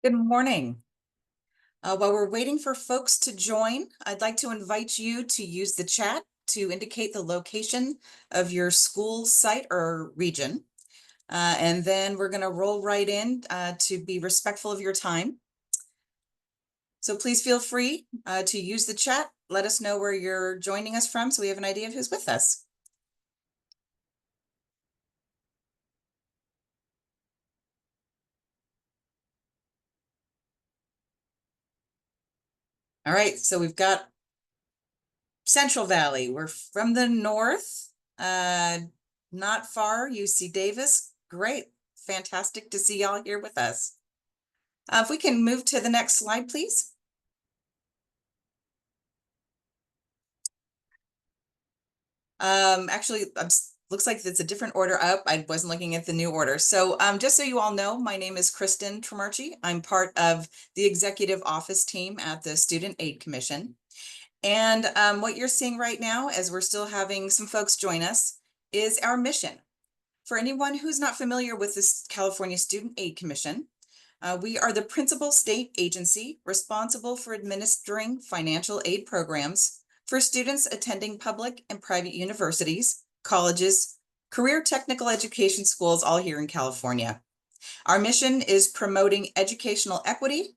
Good morning. While we're waiting for folks to join, I'd like to invite you to use the chat to indicate the location of your school site or region. And then we're going to roll right in to be respectful of your time. So please feel free to use the chat. Let us know where you're joining us from so we have an idea of who's with us. All right, so we've got Central Valley. We're from the north, not far, UC Davis. Great, fantastic to see y'all here with us. If we can move to the next slide, please. Actually, looks like it's a different order up. I wasn't looking at the new order. So just so you all know, my name is Kristen Tremarchi. I'm part of the executive office team at the Student Aid Commission. And what you're seeing right now, as we're still having some folks join us, is our mission. For anyone who's not familiar with this California Student Aid Commission, we are the principal state agency responsible for administering financial aid programs for students attending public and private universities, colleges, career technical education schools, all here in California. Our mission is promoting educational equity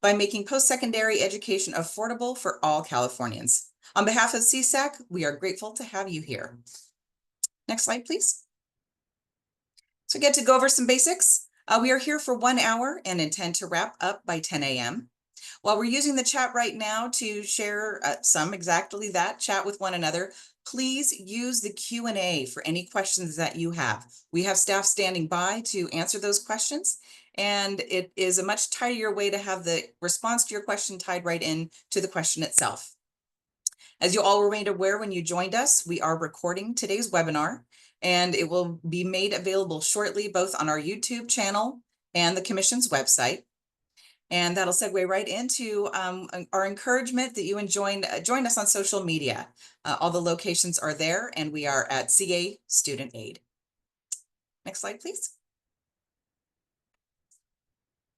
by making post-secondary education affordable for all Californians. On behalf of CSAC, we are grateful to have you here. Next slide, please. So get to go over some basics. We are here for 1 hour and intend to wrap up by 10 a.m. While we're using the chat right now to share exactly that, chat with one another, please use the Q&A for any questions that you have. We have staff standing by to answer those questions, and it is a much tidier way to have the response to your question tied right in to the question itself. As you all were made aware when you joined us, we are recording today's webinar, and it will be made available shortly both on our YouTube channel and the Commission's website. And that'll segue right into our encouragement that you join us on social media. All the locations are there, and we are at CA Student Aid. Next slide, please.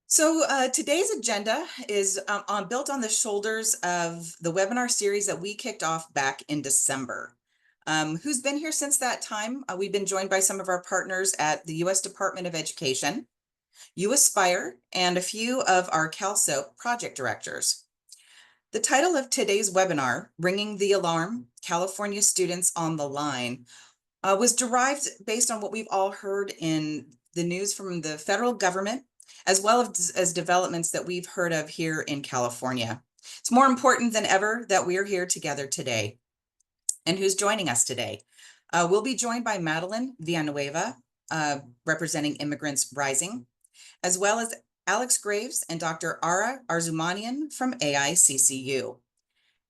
So today's agenda is built on the shoulders of the webinar series that we kicked off back in December. Who's been here since that time? We've been joined by some of our partners at the U.S. Department of Education, UAspire, and a few of our CalSOAP project directors. The title of today's webinar, Ringing the Alarm, California Students on the Line, was derived based on what we've all heard in the news from the federal government, as well as developments that we've heard of here in California. It's more important than ever that we are here together today. And who's joining us today? We'll be joined by Madeline Villanueva, representing Immigrants Rising, as well as Alex Graves and Dr. Ara Arzumanian from AICCU.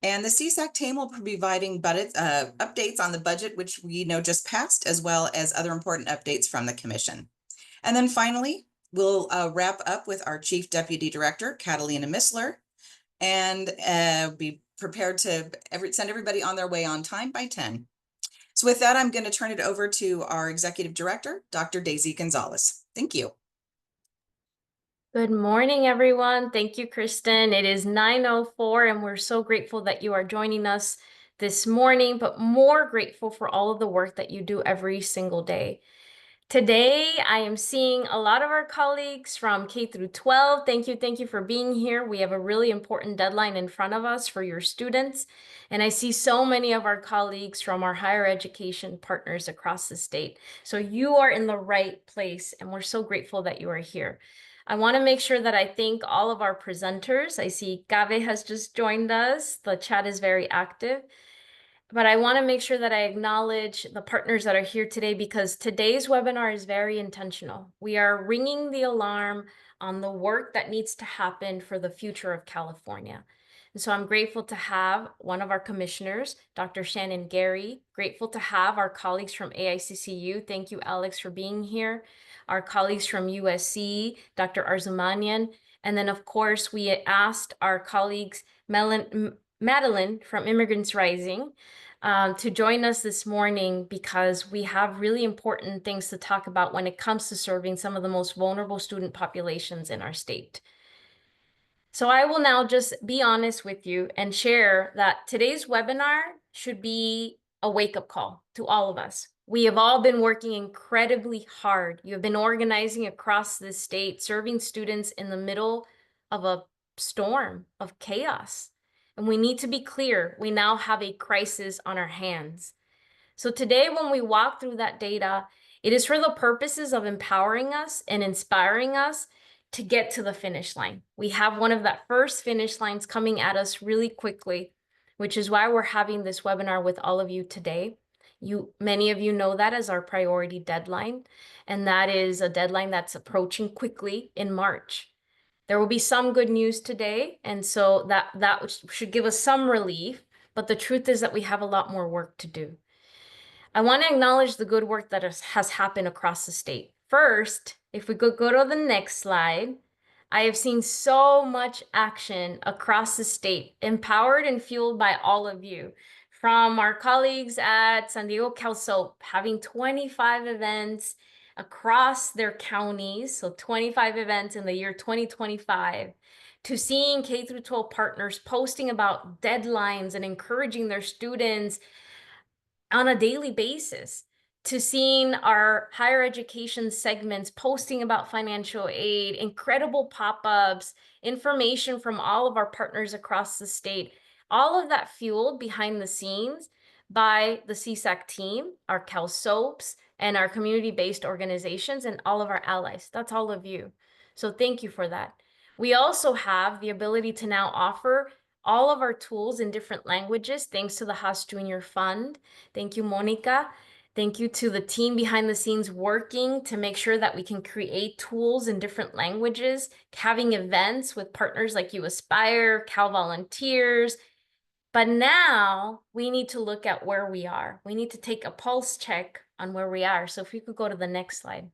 And the CSAC team will be providing updates on the budget, which we know just passed, as well as other important updates from the Commission. And then finally, we'll wrap up with our Chief Deputy Director, Catalina Missler, and be prepared to send everybody on their way on time by 10. So with that, I'm going to turn it over to our Executive Director, Dr. Daisy Gonzalez. Thank you. Good morning, everyone. Thank you, Kristen. It is 9:04, and we're so grateful that you are joining us this morning, but more grateful for all of the work that you do every single day. Today, I am seeing a lot of our colleagues from K through 12. Thank you for being here. We have a really important deadline in front of us for your students. And I see so many of our colleagues from our higher education partners across the state. So you are in the right place, and we're so grateful that you are here. I want to make sure that I thank all of our presenters. I see Gave has just joined us. The chat is very active. But I want to make sure that I acknowledge the partners that are here today, because today's webinar is very intentional. We are ringing the alarm on the work that needs to happen for the future of California. And so I'm grateful to have one of our commissioners, Dr. Shannon Gary, grateful to have our colleagues from AICCU. Thank you, Alex, for being here. Our colleagues from USC, Dr. Arzumanian. And then, of course, we asked our colleagues, Madeline from Immigrants Rising, to join us this morning, because we have really important things to talk about when it comes to serving some of the most vulnerable student populations in our state. So I will now just be honest with you and share that today's webinar should be a wake-up call to all of us. We have all been working incredibly hard. You have been organizing across the state, serving students in the middle of a storm of chaos. And we need to be clear, we now have a crisis on our hands. So today, when we walk through that data, it is for the purposes of empowering us and inspiring us to get to the finish line. We have one of that first finish lines coming at us really quickly, which is why we're having this webinar with all of you today. Many of you know that as our priority deadline, and that is a deadline that's approaching quickly in March. There will be some good news today, and so that should give us some relief, but the truth is that we have a lot more work to do. I want to acknowledge the good work that has happened across the state. First, if we could go to the next slide, I have seen so much action across the state, empowered and fueled by all of you. From our colleagues at San Diego CalSoap, having 25 events across their counties, so 25 events in the year 2025, to seeing K through 12 partners posting about deadlines and encouraging their students on a daily basis, to seeing our higher education segments posting about financial aid, incredible pop-ups, information from all of our partners across the state, all of that fueled behind the scenes by the CSAC team, our CalSoaps, and our community-based organizations, and all of our allies. That's all of you. So thank you for that. We also have the ability to now offer all of our tools in different languages, thanks to the Haas Junior Fund. Thank you, Monica. Thank you to the team behind the scenes working to make sure that we can create tools in different languages, having events with partners like You Aspire, Cal Volunteers. But now we need to look at where we are. We need to take a pulse check on where we are. So if we could go to the next slide.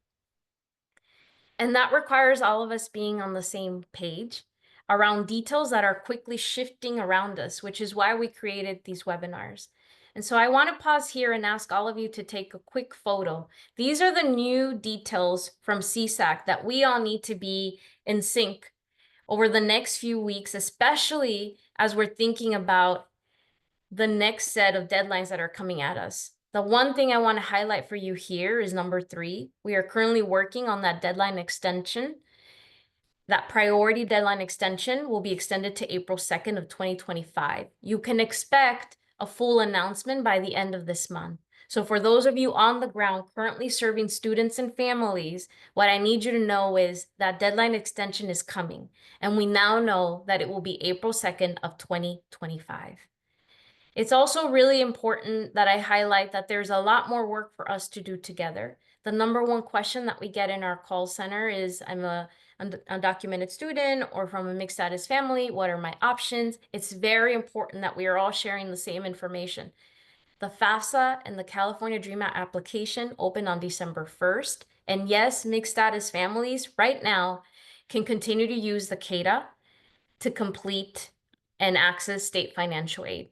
And that requires all of us being on the same page around details that are quickly shifting around us, which is why we created these webinars. And so I want to pause here and ask all of you to take a quick photo. These are the new details from CSAC that we all need to be in sync over the next few weeks, especially as we're thinking about the next set of deadlines that are coming at us. The one thing I want to highlight for you here is number 3. We are currently working on that deadline extension. That priority deadline extension will be extended to April 2nd of 2025. You can expect a full announcement by the end of this month. So for those of you on the ground currently serving students and families, what I need you to know is that deadline extension is coming. And we now know that it will be April 2nd of 2025. It's also really important that I highlight that there's a lot more work for us to do together. The number one question that we get in our call center is, I'm a undocumented student or from a mixed status family. What are my options? It's very important that we are all sharing the same information. The FAFSA and the California Dream Act application opened on December 1st. And yes, mixed status families right now can continue to use the CADA to complete and access state financial aid.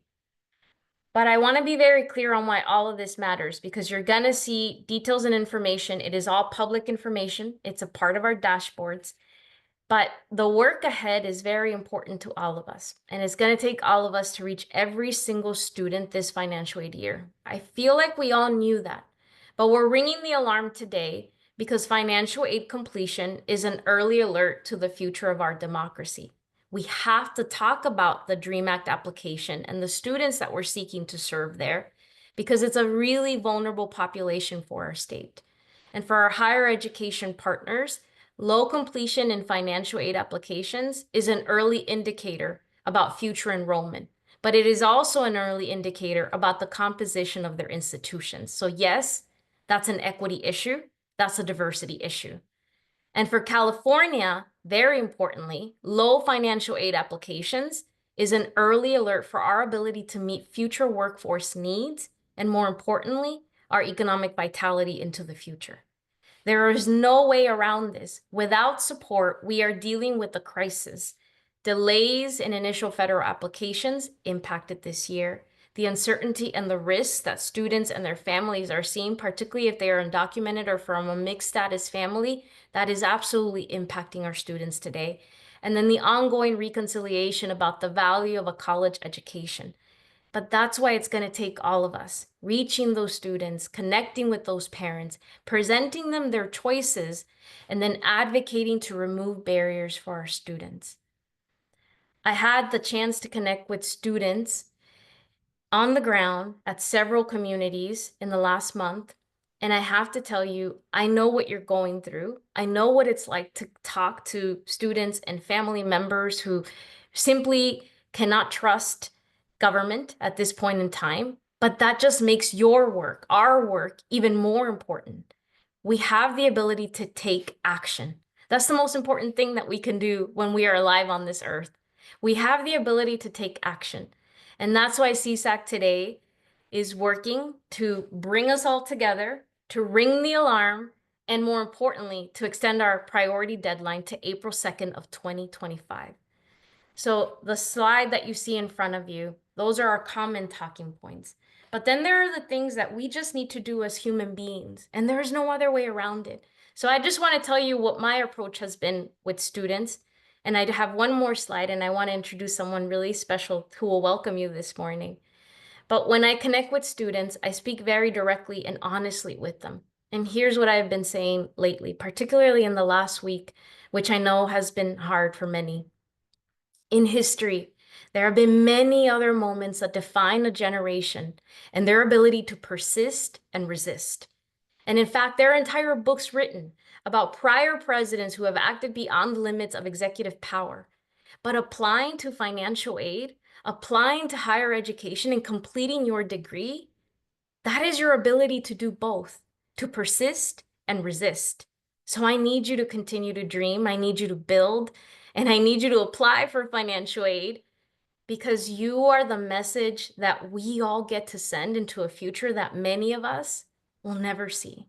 But I want to be very clear on why all of this matters, because you're going to see details and information. It is all public information. It's a part of our dashboards. But the work ahead is very important to all of us. And it's going to take all of us to reach every single student this financial aid year. I feel like we all knew that. But we're ringing the alarm today because financial aid completion is an early alert to the future of our democracy. We have to talk about the DREAM Act application and the students that we're seeking to serve there, because it's a really vulnerable population for our state. And for our higher education partners, low completion in financial aid applications is an early indicator about future enrollment, but it is also an early indicator about the composition of their institutions. So yes, that's an equity issue. That's a diversity issue. And for California, very importantly, low financial aid applications is an early alert for our ability to meet future workforce needs, and more importantly, our economic vitality into the future. There is no way around this. Without support, we are dealing with a crisis. Delays in initial federal applications impacted this year. The uncertainty and the risks that students and their families are seeing, particularly if they are undocumented or from a mixed status family, that is absolutely impacting our students today. and then the ongoing reconciliation about the value of a college education. But that's why it's going to take all of us reaching those students, connecting with those parents, presenting them their choices, and then advocating to remove barriers for our students. I had the chance to connect with students on the ground at several communities in the last month. And I have to tell you, I know what you're going through. I know what it's like to talk to students and family members who simply cannot trust government at this point in time. But that just makes your work, our work, even more important. We have the ability to take action. That's the most important thing that we can do when we are alive on this earth. We have the ability to take action. And that's why CSAC today is working to bring us all together, to ring the alarm, and more importantly, to extend our priority deadline to April 2nd of 2025. So the slide that you see in front of you, those are our common talking points. But then there are the things that we just need to do as human beings, and there is no other way around it. So I just want to tell you what my approach has been with students. And I have one more slide, and I want to introduce someone really special who will welcome you this morning. But when I connect with students, I speak very directly and honestly with them. And here's what I've been saying lately, particularly in the last week, which I know has been hard for many. In history, there have been many other moments that define a generation and their ability to persist and resist. And in fact, there are entire books written about prior presidents who have acted beyond the limits of executive power. But applying to financial aid, applying to higher education, and completing your degree, that is your ability to do both, to persist and resist. So I need you to continue to dream. I need you to build, and I need you to apply for financial aid because you are the message that we all get to send into a future that many of us will never see.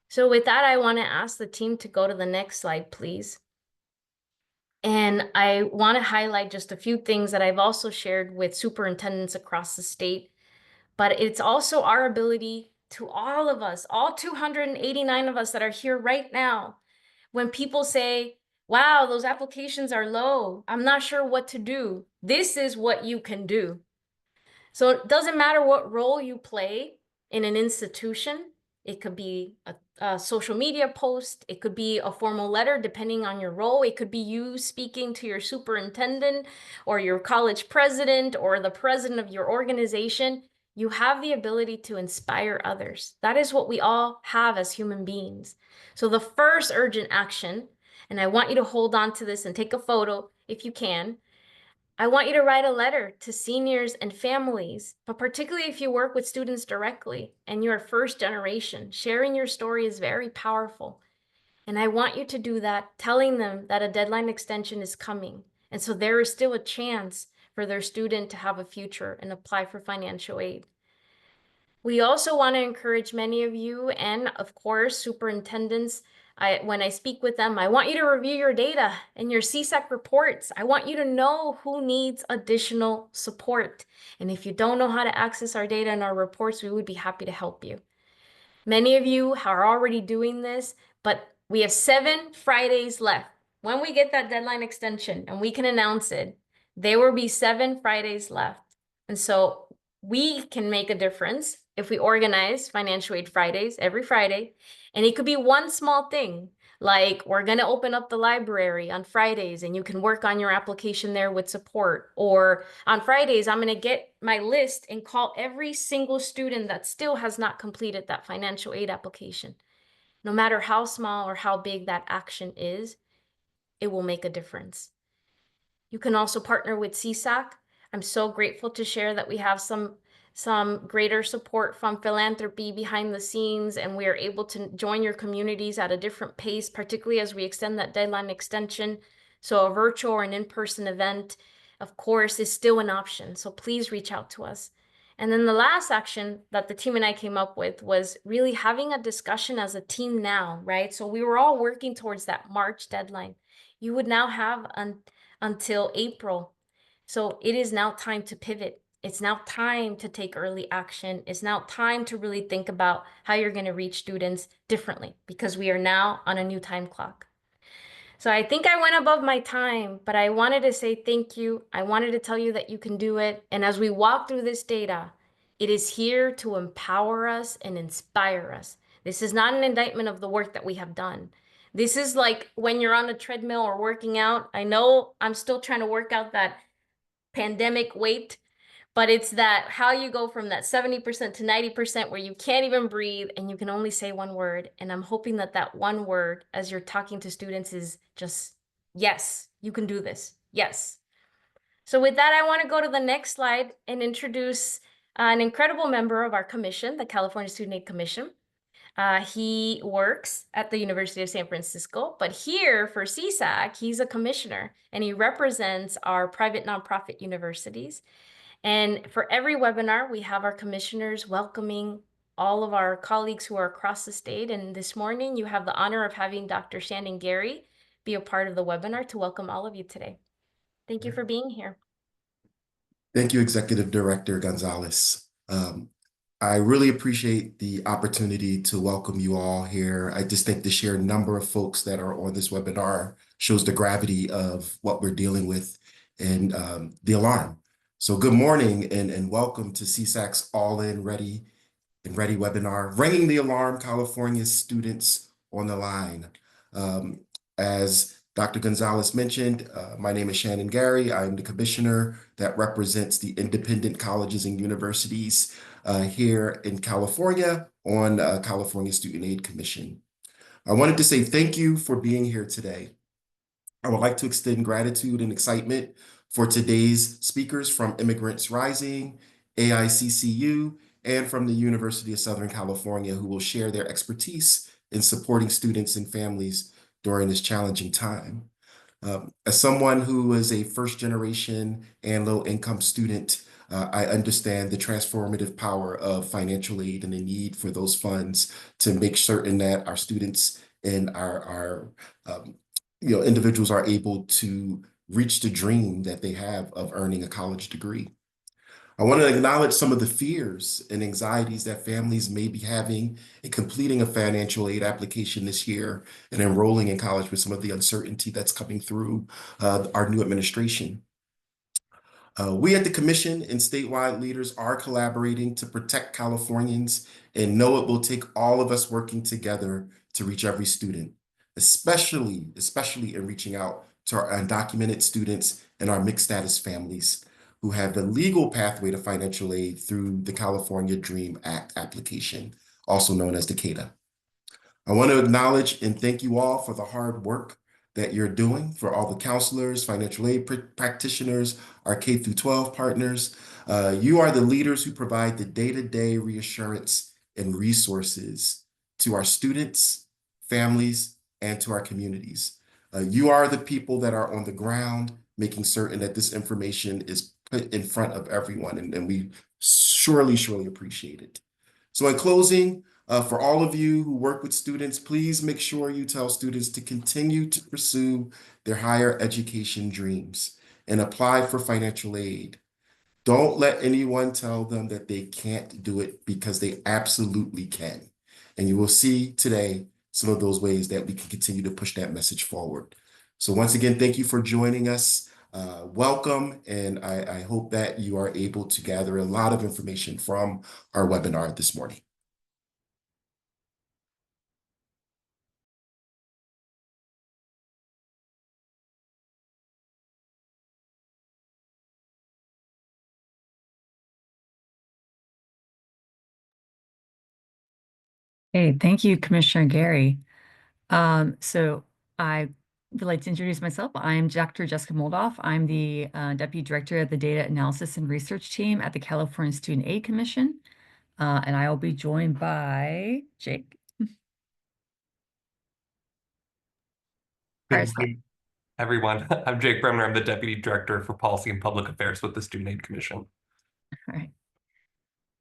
So with that, I want to ask the team to go to the next slide, please. And I want to highlight just a few things that I've also shared with superintendents across the state, but it's also our ability to all of us, all 289 of us that are here right now, when people say, wow, those applications are low, I'm not sure what to do. This is what you can do. So it doesn't matter what role you play in an institution. It could be a social media post. It could be a formal letter, depending on your role. It could be you speaking to your superintendent or your college president or the president of your organization. You have the ability to inspire others. That is what we all have as human beings. So the first urgent action, and I want you to hold on to this and take a photo if you can, I want you to write a letter to seniors and families, but particularly if you work with students directly and you're first generation, sharing your story is very powerful. And I want you to do that, telling them that a deadline extension is coming. And so there is still a chance for their student to have a future and apply for financial aid. We also want to encourage many of you and, of course, superintendents. When I speak with them, I want you to review your data and your CSAC reports. I want you to know who needs additional support. And if you don't know how to access our data and our reports, we would be happy to help you. Many of you are already doing this, but we have 7 Fridays left. When we get that deadline extension and we can announce it, there will be 7 Fridays left. And so we can make a difference if we organize financial aid Fridays every Friday. And it could be one small thing, like we're going to open up the library on Fridays and you can work on your application there with support. Or on Fridays, I'm going to get my list and call every single student that still has not completed that financial aid application. No matter how small or how big that action is, it will make a difference. You can also partner with CSAC. I'm so grateful to share that we have some greater support from philanthropy behind the scenes, and we are able to join your communities at a different pace, particularly as we extend that deadline extension. So a virtual or an in-person event, of course, is still an option. So please reach out to us. And then the last action that the team and I came up with was really having a discussion as a team now, right? So we were all working towards that March deadline. You would now have until April. So it is now time to pivot. It's now time to take early action. It's now time to really think about how you're going to reach students differently because we are now on a new time clock. So I think I went above my time, but I wanted to say thank you. I wanted to tell you that you can do it. And as we walk through this data, it is here to empower us and inspire us. This is not an indictment of the work that we have done. This is like when you're on a treadmill or working out. I know I'm still trying to work out that pandemic weight, but it's that how you go from that 70% to 90% where you can't even breathe and you can only say one word. And I'm hoping that that one word, as you're talking to students, is just, yes, you can do this. Yes. So with that, I want to go to the next slide and introduce an incredible member of our commission, the California Student Aid Commission. He works at the University of San Francisco, but here for CSAC, he's a commissioner and he represents our private nonprofit universities. And for every webinar, we have our commissioners welcoming all of our colleagues who are across the state. And this morning, you have the honor of having Dr. Shannon Gary be a part of the webinar to welcome all of you today. Thank you for being here. Thank you, Executive Director Gonzalez. I really appreciate the opportunity to welcome you all here. I just think the sheer number of folks that are on this webinar shows the gravity of what we're dealing with and the alarm. So good morning and welcome to CSAC's All In Ready webinar, Ringing the Alarm, California Students on the Line. As Dr. Gonzalez mentioned, my name is Shannon Gary. I'm the commissioner that represents the independent colleges and universities here in California on California Student Aid Commission. I wanted to say thank you for being here today. I would like to extend gratitude and excitement for today's speakers from Immigrants Rising, AICCU, and from the University of Southern California, who will share their expertise in supporting students and families during this challenging time. As someone who is a first-generation and low-income student, I understand the transformative power of financial aid and the need for those funds to make certain that our students and our individuals are able to reach the dream that they have of earning a college degree. I want to acknowledge some of the fears and anxieties that families may be having in completing a financial aid application this year and enrolling in college with some of the uncertainty that's coming through our new administration. We at the Commission and statewide leaders are collaborating to protect Californians and know it will take all of us working together to reach every student, especially in reaching out to our undocumented students and our mixed status families who have the legal pathway to financial aid through the California DREAM Act application, also known as the CADA. I want to acknowledge and thank you all for the hard work that you're doing, for all the counselors, financial aid practitioners, our K through 12 partners. You are the leaders who provide the day-to-day reassurance and resources to our students, families, and to our communities. You are the people that are on the ground, making certain that this information is put in front of everyone, and we surely appreciate it. So in closing, for all of you who work with students, please make sure you tell students to continue to pursue their higher education dreams and apply for financial aid. Don't let anyone tell them that they can't do it, because they absolutely can. And you will see today some of those ways that we can continue to push that message forward. So once again, thank you for joining us. Welcome, and I hope that you are able to gather a lot of information from our webinar this morning. Hey, thank you, Commissioner Gary. So I would like to introduce myself. I'm Dr. Jessica Moldoff. I'm the Deputy Director of the Data Analysis and Research Team at the California Student Aid Commission. And I will be joined by Jake. Good morning, everyone. I'm Jake Bremner. I'm the Deputy Director for Policy and Public Affairs with the Student Aid Commission. All right.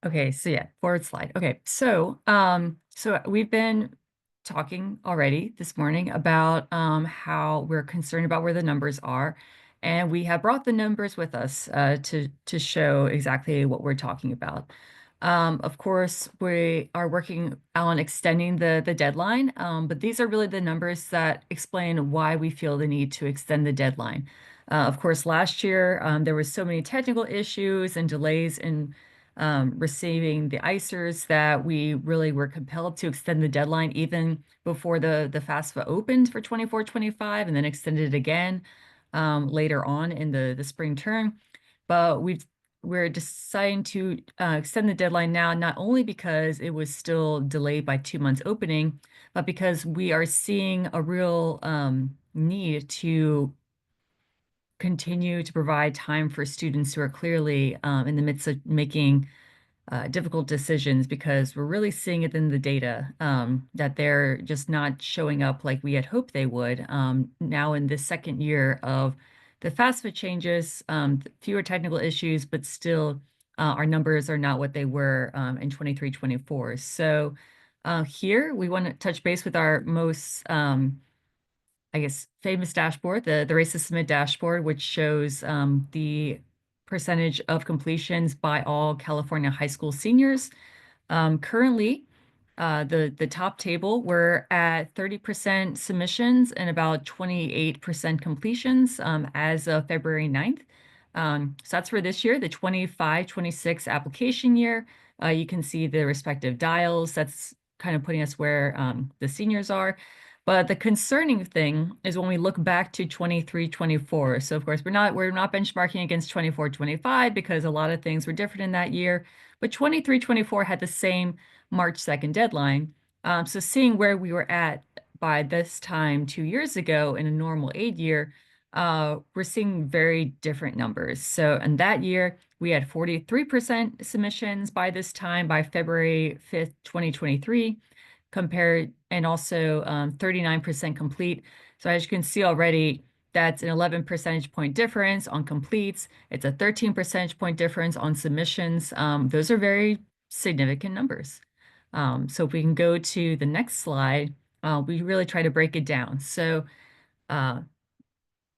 Okay, so yeah, forward slide. Okay, so we've been talking already this morning about how we're concerned about where the numbers are, and we have brought the numbers with us to show exactly what we're talking about. Of course, we are working on extending the deadline, but these are really the numbers that explain why we feel the need to extend the deadline. Of course, last year there was so many technical issues and delays in receiving the ICERs that we really were compelled to extend the deadline even before the FAFSA opened for 24-25, and then extended it again later on in the spring term. But we're deciding to extend the deadline now, not only because it was still delayed by 2 months opening, but because we are seeing a real need to continue to provide time for students who are clearly in the midst of making difficult decisions, because we're really seeing it in the data that they're just not showing up like we had hoped they would. Now in this second year of the FAFSA changes, fewer technical issues, but still our numbers are not what they were in 23-24. So here we want to touch base with our most I guess, famous dashboard, the Race to Submit dashboard, which shows the percentage of completions by all California high school seniors. Currently, the top table, we're at 30% submissions and about 28% completions as of February 9th. So that's for this year, the 25-26 application year. You can see the respective dials. That's kind of putting us where the seniors are. But the concerning thing is when we look back to 23-24. So of course, we're not benchmarking against 24-25 because a lot of things were different in that year. But 23-24 had the same March 2nd deadline. So seeing where we were at by this time 2 years ago in a normal aid year, we're seeing very different numbers. So in that year, we had 43% submissions by this time, by February 5th, 2023, compared, and also 39% complete. So as you can see already, that's an 11 percentage point difference on completes. It's a 13 percentage point difference on submissions. Those are very significant numbers. So if we can go to the next slide, we really try to break it down. So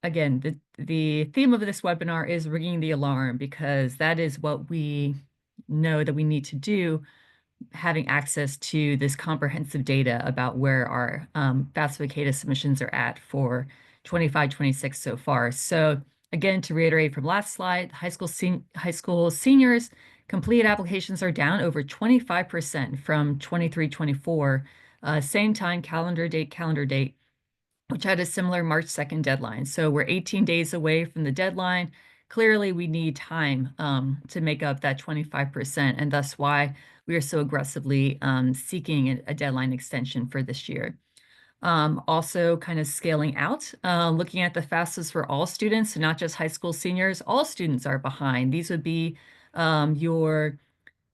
again, the theme of this webinar is ringing the alarm, because that is what we know that we need to do, having access to this comprehensive data about where our FAFSA submissions are at for 25-26 so far. So again, to reiterate from last slide, high school seniors complete applications are down over 25% from 23-24, same time calendar date, which had a similar March 2nd deadline. So we're 18 days away from the deadline. Clearly, we need time to make up that 25%, and thus why we are so aggressively seeking a deadline extension for this year. Also kind of scaling out, looking at the FAFSAs for all students, so not just high school seniors, all students are behind. These would be your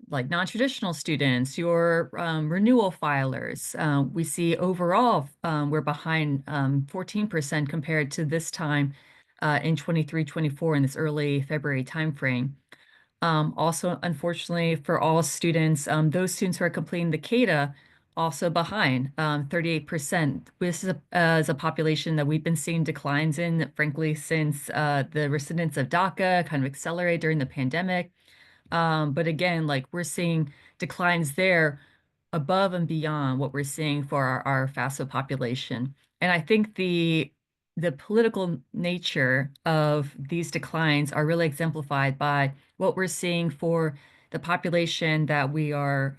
like non-traditional students, your renewal filers. We see overall we're behind 14% compared to this time in 23-24 in this early February timeframe. Also, unfortunately, for all students, those students who are completing the CADA also behind 38%. This is a population that we've been seeing declines in, frankly, since the recidence of DACA kind of accelerated during the pandemic. But again, like we're seeing declines there above and beyond what we're seeing for our FAFSA population. And I think the political nature of these declines are really exemplified by what we're seeing for the population that we are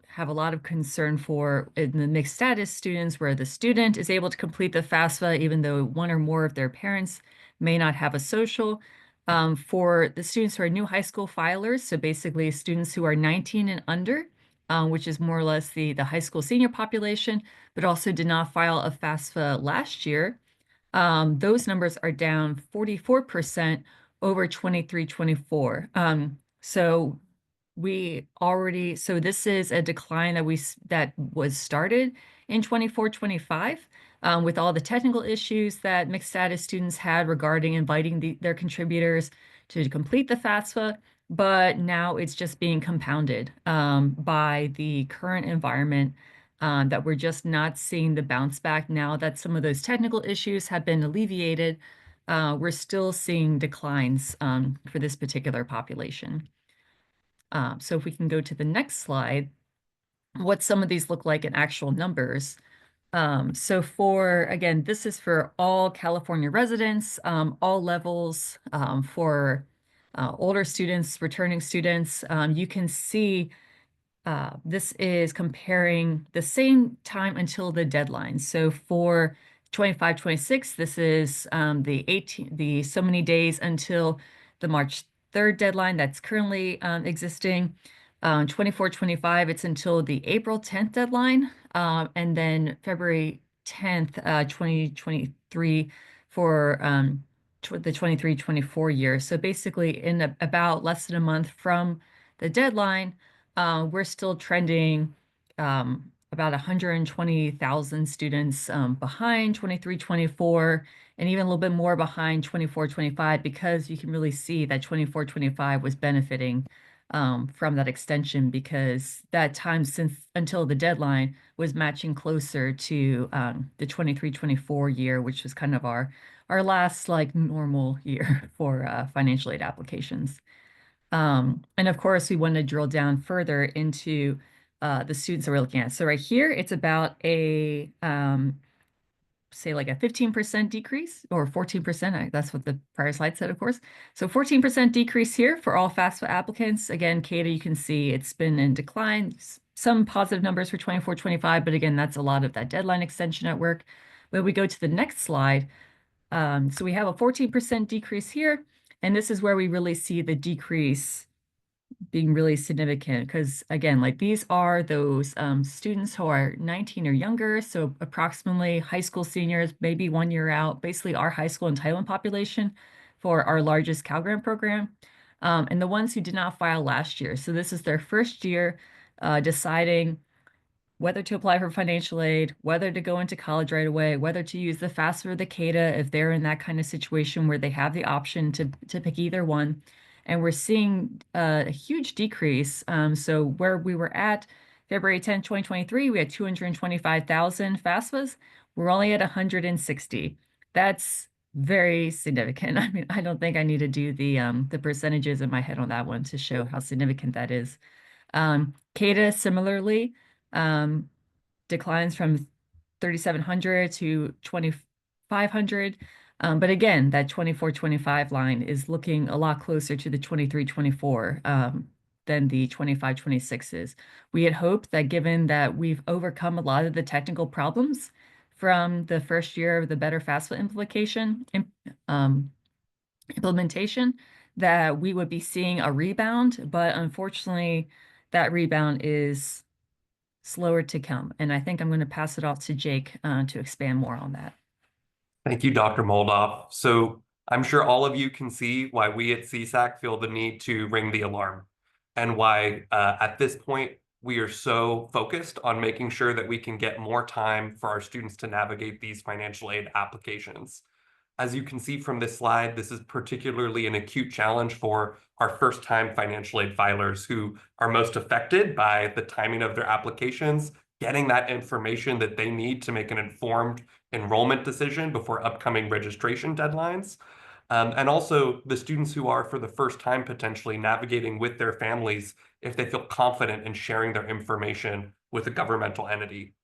have a lot of concern for in the mixed status students, where the student is able to complete the FAFSA even though one or more of their parents may not have a social. For the students who are new high school filers, so basically students who are 19 and under, which is more or less the high school senior population, but also did not file a FAFSA last year. Those numbers are down 44% over 23-24. So this is a decline that was started in 24-25 with all the technical issues that mixed status students had regarding inviting their contributors to complete the FAFSA, but now it's just being compounded by the current environment that we're just not seeing the bounce back now that some of those technical issues have been alleviated. We're still seeing declines for this particular population. So if we can go to the next slide, what some of these look like in actual numbers. So again, this is for all California residents, all levels, for older students, returning students. You can see this is comparing the same time until the deadline. So for 25, 26, this is the so many days until the March 3rd deadline that's currently existing. 24, 25, it's until the April 10th deadline, and then February 10th, 2023 for the 23, 24 year. So basically in about less than a month from the deadline, we're still trending about 120,000 students behind 23, 24, and even a little bit more behind 24, 25, because you can really see that 24, 25 was benefiting from that extension, because that time since until the deadline was matching closer to the 23, 24 year, which was kind of our last like normal year for financial aid applications. And of course, we want to drill down further into the students that we're looking at. So right here, it's about a, say like a 15% decrease or 14%. That's what the prior slide said, of course. So 14% decrease here for all FAFSA applicants. Again, CADA, you can see it's been in decline. Some positive numbers for 24, 25, but again, that's a lot of that deadline extension at work. When we go to the next slide, so we have a 14% decrease here, and this is where we really see the decrease being really significant, because again, like these are those students who are 19 or younger, so approximately high school seniors, maybe 1 year out, basically our high school entitlement population for our largest Cal Grant program, and the ones who did not file last year. So this is their first year deciding whether to apply for financial aid, whether to go into college right away, whether to use the FAFSA or the CADA if they're in that kind of situation where they have the option to pick either one. And we're seeing a huge decrease. So where we were at February 10, 2023, we had 225,000 FAFSAs. We're only at 160. That's very significant. I mean, I don't think I need to do the percentages in my head on that one to show how significant that is. CADA similarly declines from 3,700 to 2,500. But again, that 24-25 line is looking a lot closer to the 23-24 than the 25-26s. We had hoped that given that we've overcome a lot of the technical problems from the first year of the Better FAFSA implementation, that we would be seeing a rebound, but unfortunately, that rebound is slower to come. And I think I'm going to pass it off to Jake to expand more on that. Thank you, Dr. Moldoff. So I'm sure all of you can see why we at CSAC feel the need to ring the alarm, and why at this point, we are so focused on making sure that we can get more time for our students to navigate these financial aid applications. As you can see from this slide, this is particularly an acute challenge for our first-time financial aid filers who are most affected by the timing of their applications, getting that information that they need to make an informed enrollment decision before upcoming registration deadlines. And also the students who are for the first time potentially navigating with their families if they feel confident in sharing their information with a governmental entity.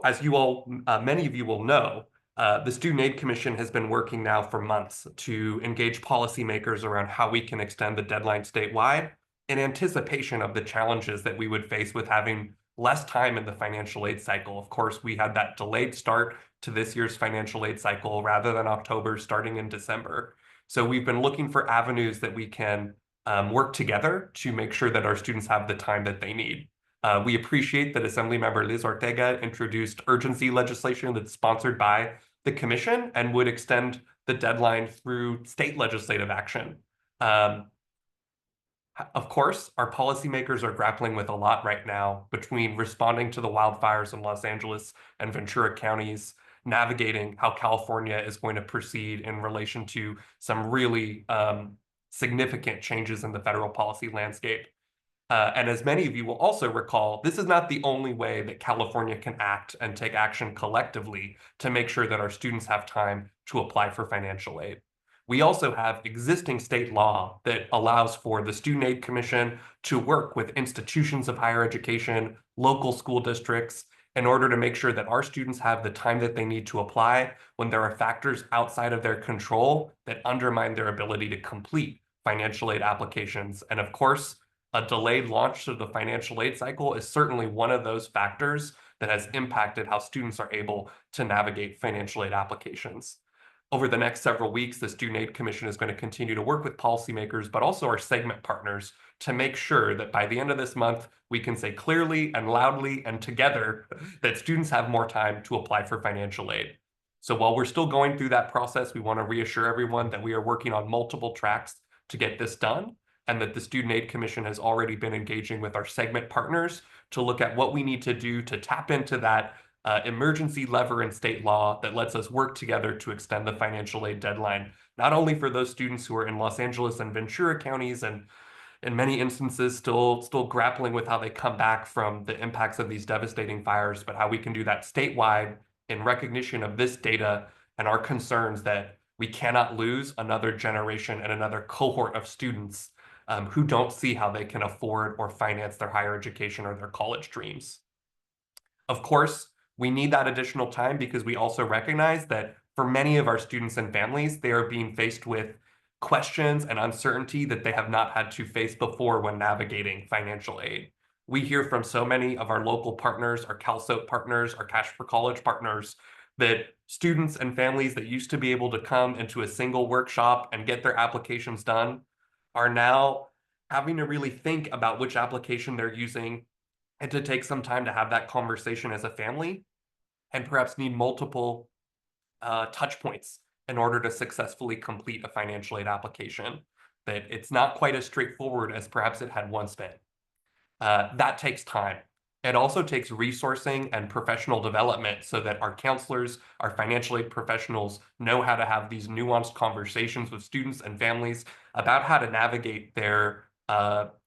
As you all, many of you will know, the Student Aid Commission has been working now for months to engage policymakers around how we can extend the deadline statewide in anticipation of the challenges that we would face with having less time in the financial aid cycle. Of course, we had that delayed start to this year's financial aid cycle rather than October, starting in December. So we've been looking for avenues that we can work together to make sure that our students have the time that they need. We appreciate that Assemblymember Liz Ortega introduced urgency legislation that's sponsored by the Commission and would extend the deadline through state legislative action. Of course, our policymakers are grappling with a lot right now between responding to the wildfires in Los Angeles and Ventura counties, navigating how California is going to proceed in relation to some really significant changes in the federal policy landscape. And as many of you will also recall, this is not the only way that California can act and take action collectively to make sure that our students have time to apply for financial aid. We also have existing state law that allows for the Student Aid Commission to work with institutions of higher education, local school districts, in order to make sure that our students have the time that they need to apply when there are factors outside of their control that undermine their ability to complete financial aid applications. And of course, a delayed launch to the financial aid cycle is certainly one of those factors that has impacted how students are able to navigate financial aid applications. Over the next several weeks, the Student Aid Commission is going to continue to work with policymakers, but also our segment partners to make sure that by the end of this month, we can say clearly and loudly and together that students have more time to apply for financial aid. So while we're still going through that process, we want to reassure everyone that we are working on multiple tracks to get this done, and that the Student Aid Commission has already been engaging with our segment partners to look at what we need to do to tap into that emergency lever in state law that lets us work together to extend the financial aid deadline, not only for those students who are in Los Angeles and Ventura counties and in many instances still grappling with how they come back from the impacts of these devastating fires, but how we can do that statewide in recognition of this data and our concerns that we cannot lose another generation and another cohort of students who don't see how they can afford or finance their higher education or their college dreams. Of course, we need that additional time because we also recognize that for many of our students and families, they are being faced with questions and uncertainty that they have not had to face before when navigating financial aid. We hear from so many of our local partners, our CalSOAP partners, our Cash for College partners, that students and families that used to be able to come into a single workshop and get their applications done are now having to really think about which application they're using and to take some time to have that conversation as a family and perhaps need multiple touch points in order to successfully complete a financial aid application, that it's not quite as straightforward as perhaps it had once been. That takes time. It also takes resourcing and professional development so that our counselors, our financial aid professionals know how to have these nuanced conversations with students and families about how to navigate their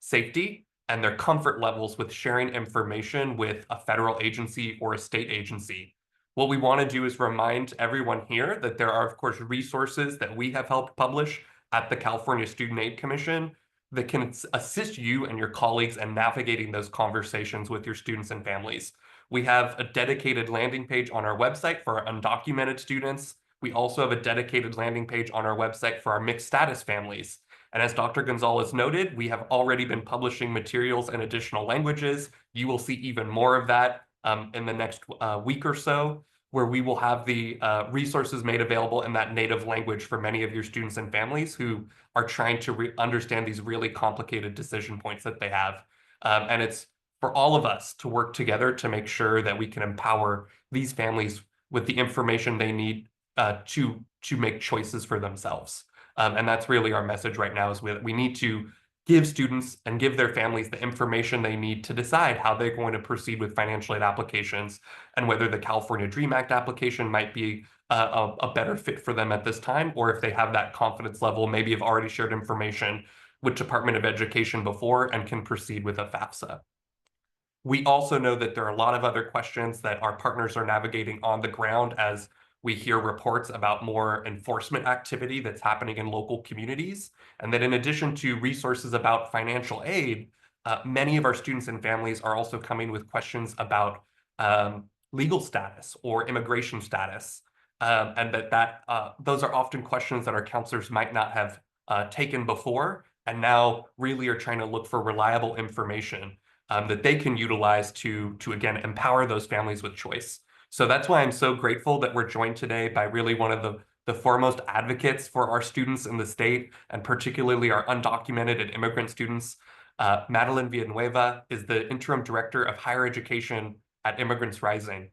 safety and their comfort levels with sharing information with a federal agency or a state agency. What we want to do is remind everyone here that there are, of course, resources that we have helped publish at the California Student Aid Commission that can assist you and your colleagues in navigating those conversations with your students and families. We have a dedicated landing page on our website for our undocumented students. We also have a dedicated landing page on our website for our mixed status families. And as Dr. Gonzalez noted, we have already been publishing materials in additional languages. You will see even more of that in the next week or so, where we will have the resources made available in that native language for many of your students and families who are trying to understand these really complicated decision points that they have. And it's for all of us to work together to make sure that we can empower these families with the information they need to make choices for themselves. And that's really our message right now, is we need to give students and give their families the information they need to decide how they're going to proceed with financial aid applications and whether the California DREAM Act application might be a better fit for them at this time, or if they have that confidence level, maybe have already shared information with Department of Education before and can proceed with a FAFSA. We also know that there are a lot of other questions that our partners are navigating on the ground as we hear reports about more enforcement activity that's happening in local communities, and that in addition to resources about financial aid, many of our students and families are also coming with questions about legal status or immigration status, and those are often questions that our counselors might not have taken before, and now really are trying to look for reliable information that they can utilize to again empower those families with choice. So that's why I'm so grateful that we're joined today by really one of the foremost advocates for our students in the state, and particularly our undocumented and immigrant students. Madeline Villanueva is the interim director of higher education at Immigrants Rising.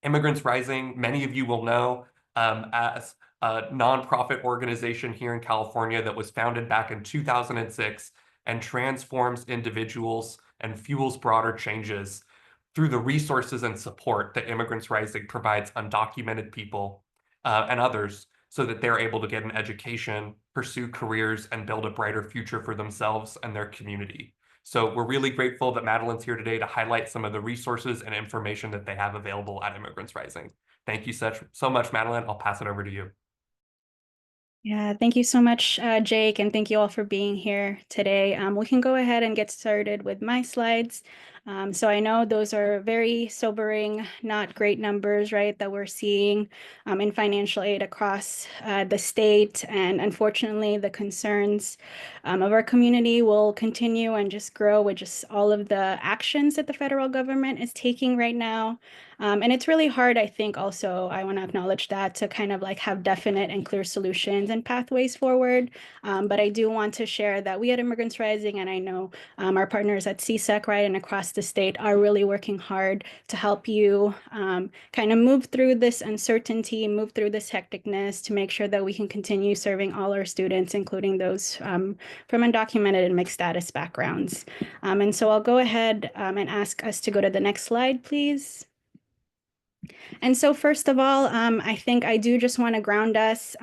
Immigrants Rising, many of you will know as a nonprofit organization here in California that was founded back in 2006 and transforms individuals and fuels broader changes through the resources and support that Immigrants Rising provides undocumented people and others so that they're able to get an education, pursue careers, and build a brighter future for themselves and their community. So we're really grateful that Madeline's here today to highlight some of the resources and information that they have available at Immigrants Rising. Thank you so much, Madeline. I'll pass it over to you. Yeah, thank you so much, Jake, and thank you all for being here today. We can go ahead and get started with my slides. So I know those are very sobering, not great numbers, right, that we're seeing in financial aid across the state. And unfortunately, the concerns of our community will continue and just grow with just all of the actions that the federal government is taking right now. And it's really hard, I think, also, I want to acknowledge that, to kind of like have definite and clear solutions and pathways forward. But I do want to share that we at Immigrants Rising, and I know our partners at CSAC, right, and across the state are really working hard to help you kind of move through this uncertainty, move through this hecticness to make sure that we can continue serving all our students, including those from undocumented and mixed status backgrounds. And so I'll go ahead and ask us to go to the next slide, please. And so first of all, I think I do just want to ground us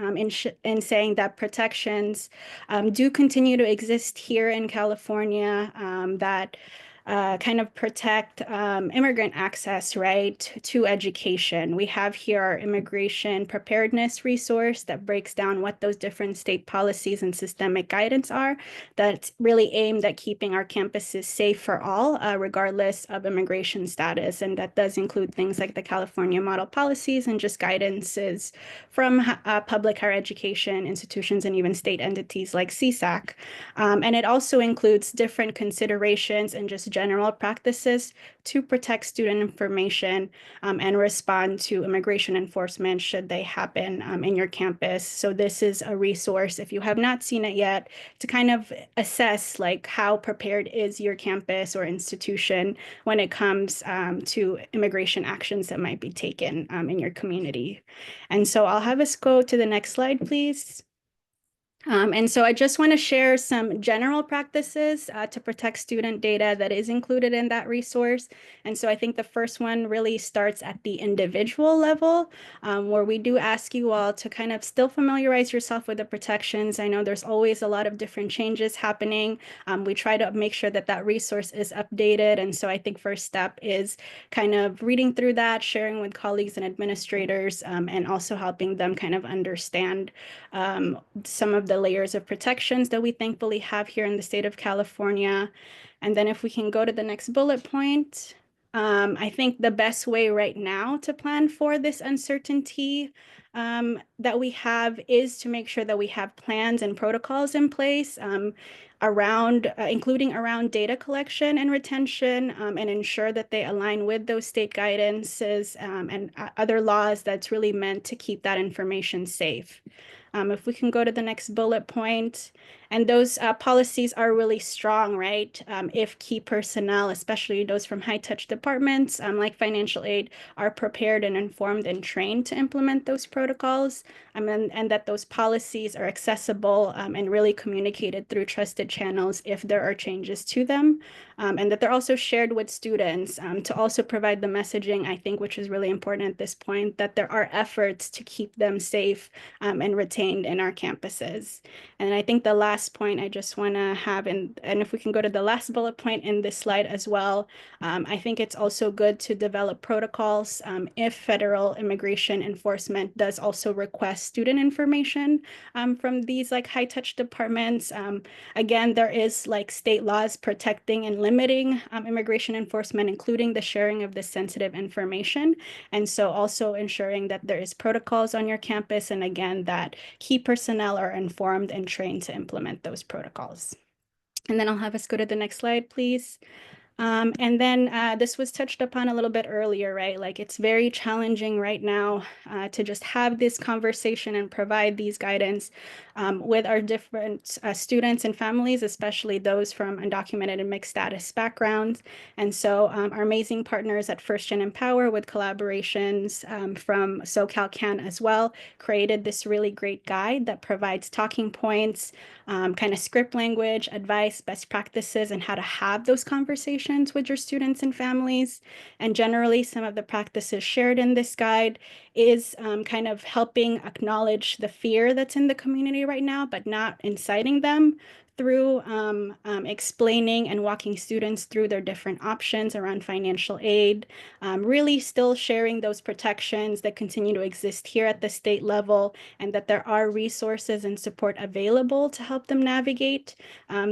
in saying that protections do continue to exist here in California that kind of protect immigrant access, right, to education. We have here our immigration preparedness resource that breaks down what those different state policies and systemic guidance are that's really aimed at keeping our campuses safe for all, regardless of immigration status. And that does include things like the California model policies and just guidances from public higher education institutions and even state entities like CSAC. And it also includes different considerations and just general practices to protect student information and respond to immigration enforcement should they happen in your campus. So this is a resource, if you have not seen it yet, to kind of assess like how prepared is your campus or institution when it comes to immigration actions that might be taken in your community. And so I'll have us go to the next slide, please. And so I just want to share some general practices to protect student data that is included in that resource. And so I think the first one really starts at the individual level, where we do ask you all to kind of still familiarize yourself with the protections. I know there's always a lot of different changes happening. We try to make sure that that resource is updated. And so I think first step is kind of reading through that, sharing with colleagues and administrators, and also helping them kind of understand some of the layers of protections that we thankfully have here in the state of California. And then if we can go to the next bullet point, I think the best way right now to plan for this uncertainty that we have is to make sure that we have plans and protocols in place around, including around data collection and retention, and ensure that they align with those state guidances and other laws that's really meant to keep that information safe. If we can go to the next bullet point, and those policies are really strong, right? If key personnel, especially those from high-touch departments like financial aid, are prepared and informed and trained to implement those protocols, and that those policies are accessible and really communicated through trusted channels if there are changes to them, and that they're also shared with students to also provide the messaging, I think, which is really important at this point, that there are efforts to keep them safe and retained in our campuses. And I think the last point I just want to have, and if we can go to the last bullet point in this slide as well, I think it's also good to develop protocols if federal immigration enforcement does also request student information from these like high-touch departments. Again, there is like state laws protecting and limiting immigration enforcement, including the sharing of this sensitive information. And so also ensuring that there is protocols on your campus, and again, that key personnel are informed and trained to implement those protocols. And then I'll have us go to the next slide, please. And then this was touched upon a little bit earlier, right? Like it's very challenging right now to just have this conversation and provide these guidance with our different students and families, especially those from undocumented and mixed status backgrounds. And so our amazing partners at First Gen Empower, with collaborations from SoCalCan as well, created this really great guide that provides talking points, kind of script language, advice, best practices, and how to have those conversations with your students and families. And generally, some of the practices shared in this guide is kind of helping acknowledge the fear that's in the community right now, but not inciting them through explaining and walking students through their different options around financial aid, really still sharing those protections that continue to exist here at the state level, and that there are resources and support available to help them navigate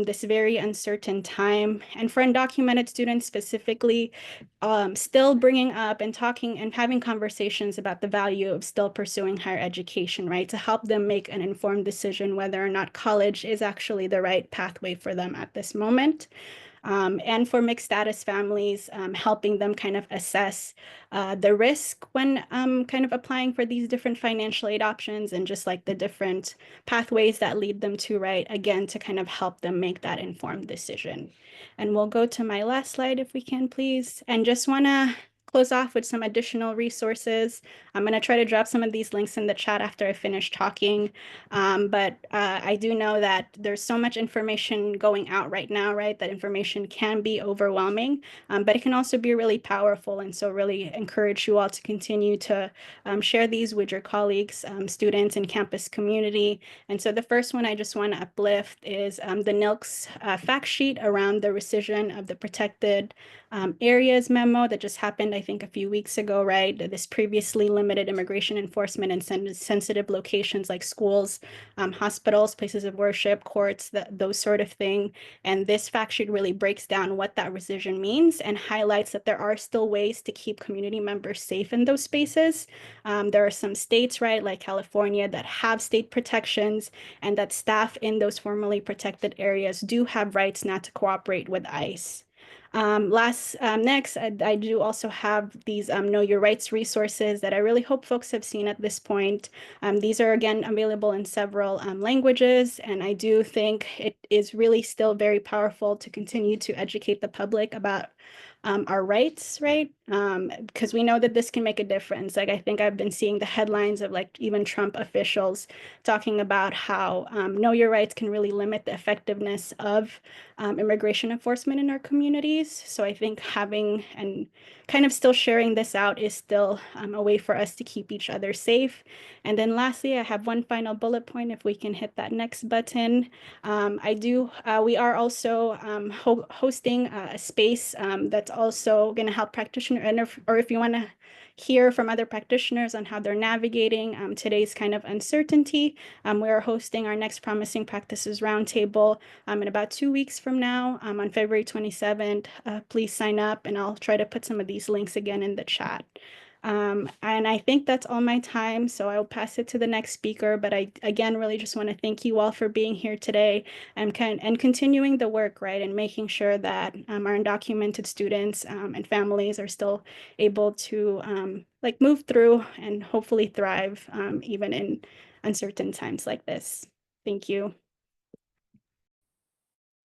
this very uncertain time. And for undocumented students specifically, still bringing up and talking and having conversations about the value of still pursuing higher education, right? To help them make an informed decision whether or not college is actually the right pathway for them at this moment. And for mixed status families, helping them kind of assess the risk when kind of applying for these different financial aid options, and just like the different pathways that lead them to, right, again, to kind of help them make that informed decision. And we'll go to my last slide if we can, please. And just want to close off with some additional resources. I'm going to try to drop some of these links in the chat after I finish talking. But I do know that there's so much information going out right now, right? That information can be overwhelming, but it can also be really powerful. And so really encourage you all to continue to share these with your colleagues, students, and campus community. And so the first one I just want to uplift is the NILC's fact sheet around the rescission of the protected areas memo that just happened, I think, a few weeks ago, right? This previously limited immigration enforcement in sensitive locations like schools, hospitals, places of worship, courts, those sort of thing. And this fact sheet really breaks down what that rescission means and highlights that there are still ways to keep community members safe in those spaces. There are some states, right, like California, that have state protections, and that staff in those formerly protected areas do have rights not to cooperate with ICE. Next, I do also have these Know Your Rights resources that I really hope folks have seen at this point. These are, again, available in several languages, and I do think it is really still very powerful to continue to educate the public about our rights, right? Because we know that this can make a difference. Like, I think I've been seeing the headlines of like even Trump officials talking about how Know Your Rights can really limit the effectiveness of immigration enforcement in our communities. So I think having and kind of still sharing this out is still a way for us to keep each other safe. And then lastly, I have one final bullet point, if we can hit that next button. We are also hosting a space that's also going to help practitioners, or if you want to hear from other practitioners on how they're navigating today's kind of uncertainty. We are hosting our next Promising Practices Roundtable in about 2 weeks from now on February 27th. Please sign up, and I'll try to put some of these links again in the chat. And I think that's all my time, so I'll pass it to the next speaker. But I, again, really just want to thank you all for being here today and continuing the work, right, and making sure that our undocumented students and families are still able to like move through and hopefully thrive even in uncertain times like this. Thank you.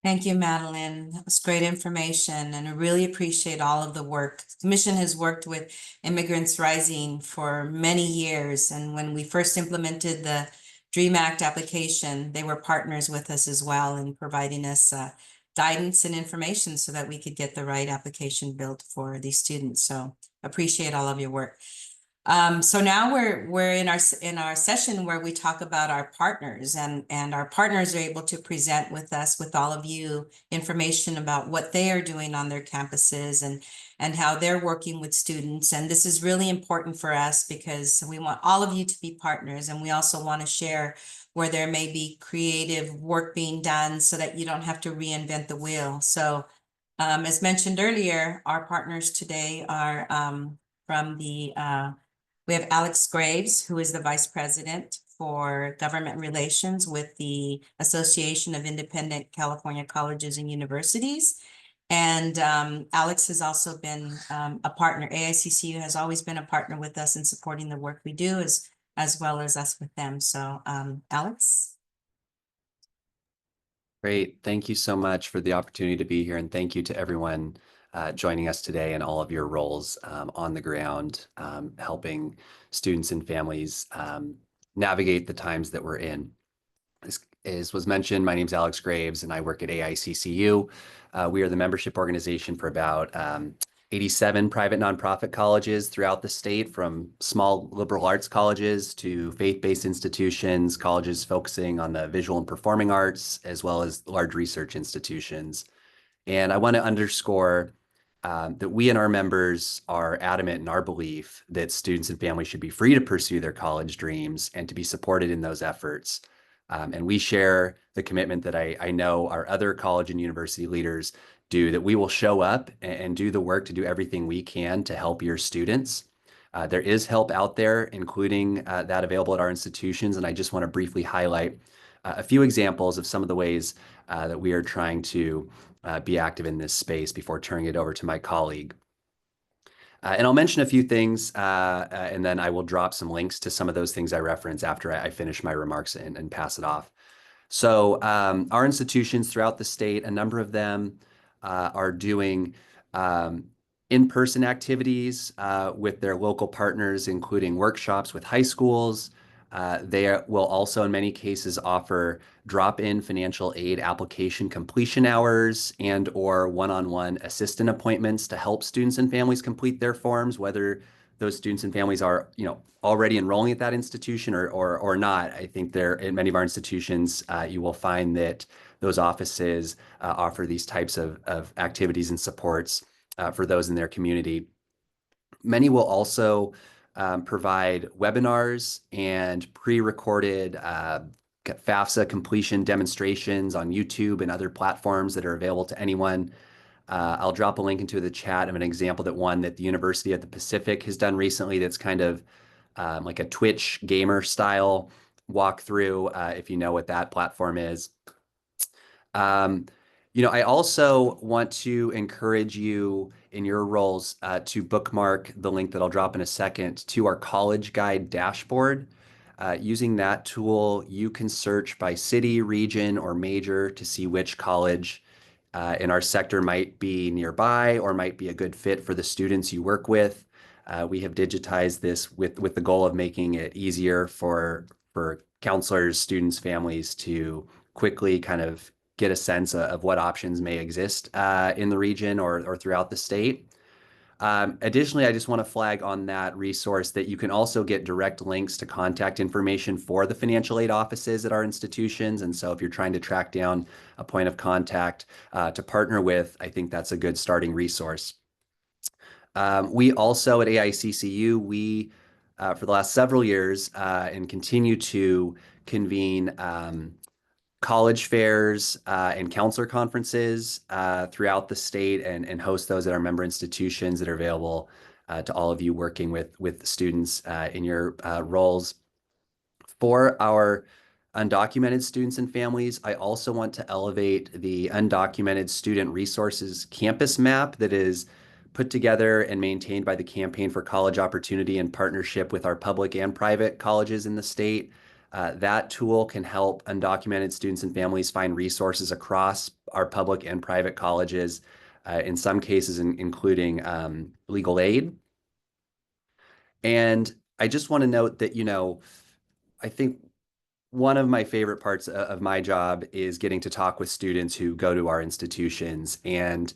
Thank you, Madeline. That was great information, and I really appreciate all of the work. The Commission has worked with Immigrants Rising for many years, and when we first implemented the DREAM Act application, they were partners with us as well in providing us guidance and information so that we could get the right application built for these students. So appreciate all of your work. So now we're in our session where we talk about our partners, and our partners are able to present with us, with all of you, information about what they are doing on their campuses and how they're working with students. And this is really important for us because we want all of you to be partners, and we also want to share where there may be creative work being done so that you don't have to reinvent the wheel. So as mentioned earlier, our partners today are from the we have Alex Graves, who is the Vice President for Government Relations with the Association of Independent California Colleges and Universities. And Alex has also been a partner. AICCU has always been a partner with us in supporting the work we do, as well as us with them. So Alex. Great. Thank you so much for the opportunity to be here. And thank you to everyone joining us today and all of your roles on the ground, helping students and families navigate the times that we're in. As was mentioned, my name is Alex Graves, and I work at AICCU. We are the membership organization for about 87 private nonprofit colleges throughout the state, from small liberal arts colleges to faith-based institutions, colleges focusing on the visual and performing arts, as well as large research institutions. And I want to underscore that we and our members are adamant in our belief that students and families should be free to pursue their college dreams and to be supported in those efforts. And we share the commitment that I know our other college and university leaders do, that we will show up and do the work to do everything we can to help your students. There is help out there, including that available at our institutions. And I just want to briefly highlight a few examples of some of the ways that we are trying to be active in this space before turning it over to my colleague. And I'll mention a few things, and then I will drop some links to some of those things I reference after I finish my remarks and pass it off. So our institutions throughout the state, a number of them are doing in-person activities with their local partners, including workshops with high schools. They will also, in many cases, offer drop-in financial aid application completion hours and/or one-on-one assistant appointments to help students and families complete their forms, whether those students and families are, already enrolling at that institution or not. I think there, in many of our institutions, you will find that those offices offer these types of activities and supports for those in their community. Many will also provide webinars and pre-recorded FAFSA completion demonstrations on YouTube and other platforms that are available to anyone. I'll drop a link into the chat of an example that the University of the Pacific has done recently that's kind of like a Twitch gamer style walkthrough, if you know what that platform is. I also want to encourage you in your roles to bookmark the link that I'll drop in a second to our college guide dashboard. Using that tool, you can search by city, region, or major to see which college in our sector might be nearby or might be a good fit for the students you work with. We have digitized this with the goal of making it easier for counselors, students, families to quickly kind of get a sense of what options may exist in the region or throughout the state. Additionally, I just want to flag on that resource that you can also get direct links to contact information for the financial aid offices at our institutions. And so if you're trying to track down a point of contact to partner with, I think that's a good starting resource. We also at AICCU, for the last several years and continue to convene college fairs and counselor conferences throughout the state and host those at our member institutions that are available to all of you working with students in your roles. For our undocumented students and families, I also want to elevate the Undocumented Student Resources Campus Map that is put together and maintained by the Campaign for College Opportunity in partnership with our public and private colleges in the state. That tool can help undocumented students and families find resources across our public and private colleges, in some cases including legal aid. And I just want to note that, I think one of my favorite parts of my job is getting to talk with students who go to our institutions. And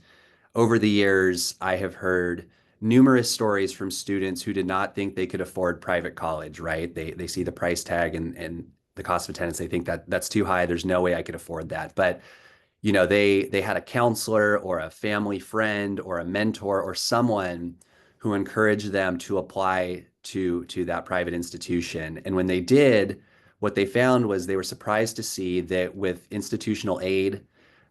over the years, I have heard numerous stories from students who did not think they could afford private college, right? They see the price tag and the cost of attendance. They think that's too high. There's no way I could afford that. But they had a counselor or a family friend or a mentor or someone who encouraged them to apply to that private institution. And when they did, what they found was they were surprised to see that with institutional aid,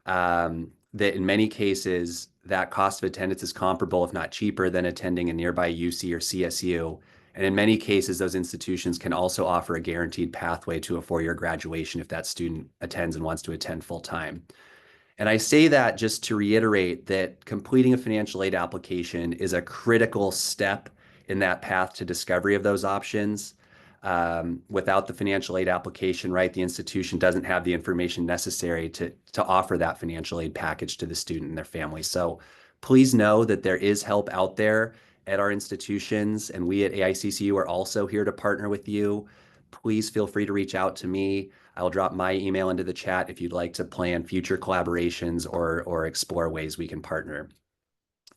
that in many cases, that cost of attendance is comparable, if not cheaper, than attending a nearby UC or CSU. And in many cases, those institutions can also offer a guaranteed pathway to a four-year graduation if that student attends and wants to attend full-time. And I say that just to reiterate that completing a financial aid application is a critical step in that path to discovery of those options. Without the financial aid application, right, the institution doesn't have the information necessary to offer that financial aid package to the student and their family. So please know that there is help out there at our institutions, and we at AICCU are also here to partner with you. Please feel free to reach out to me. I'll drop my email into the chat if you'd like to plan future collaborations or explore ways we can partner.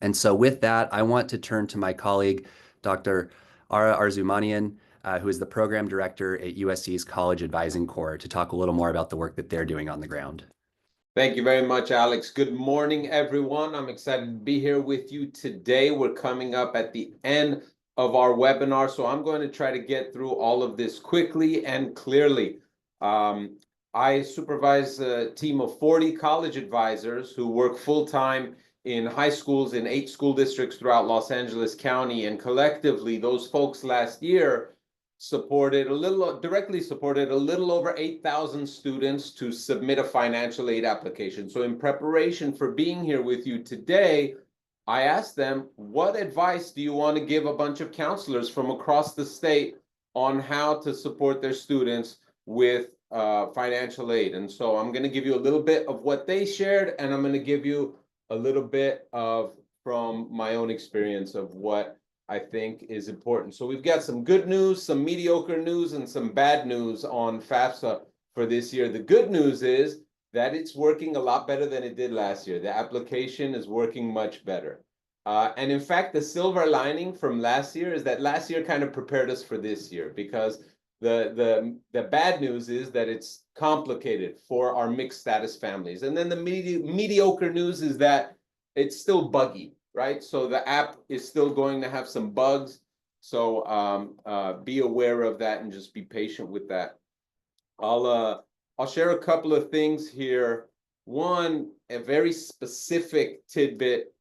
And so with that, I want to turn to my colleague, Dr. Ara Arzumanian, who is the program director at USC's College Advising Corps, to talk a little more about the work that they're doing on the ground. Thank you very much, Alex. Good morning, everyone. I'm excited to be here with you today. We're coming up at the end of our webinar, so I'm going to try to get through all of this quickly and clearly. I supervise a team of 40 college advisors who work full-time in high schools in 8 school districts throughout Los Angeles County, and collectively, those folks last year directly supported a little over 8,000 students to submit a financial aid application. So in preparation for being here with you today, I asked them, what advice do you want to give a bunch of counselors from across the state on how to support their students with financial aid? And so I'm going to give you a little bit of what they shared, and I'm going to give you a little bit from my own experience of what I think is important. So we've got some good news, some mediocre news, and some bad news on FAFSA for this year. The good news is that it's working a lot better than it did last year. The application is working much better. And in fact, the silver lining from last year is that last year kind of prepared us for this year, because the bad news is that it's complicated for our mixed status families. And then the mediocre news is that it's still buggy, right? So the app is still going to have some bugs. So be aware of that and just be patient with that. I'll share a couple of things here. One, a very specific tidbit.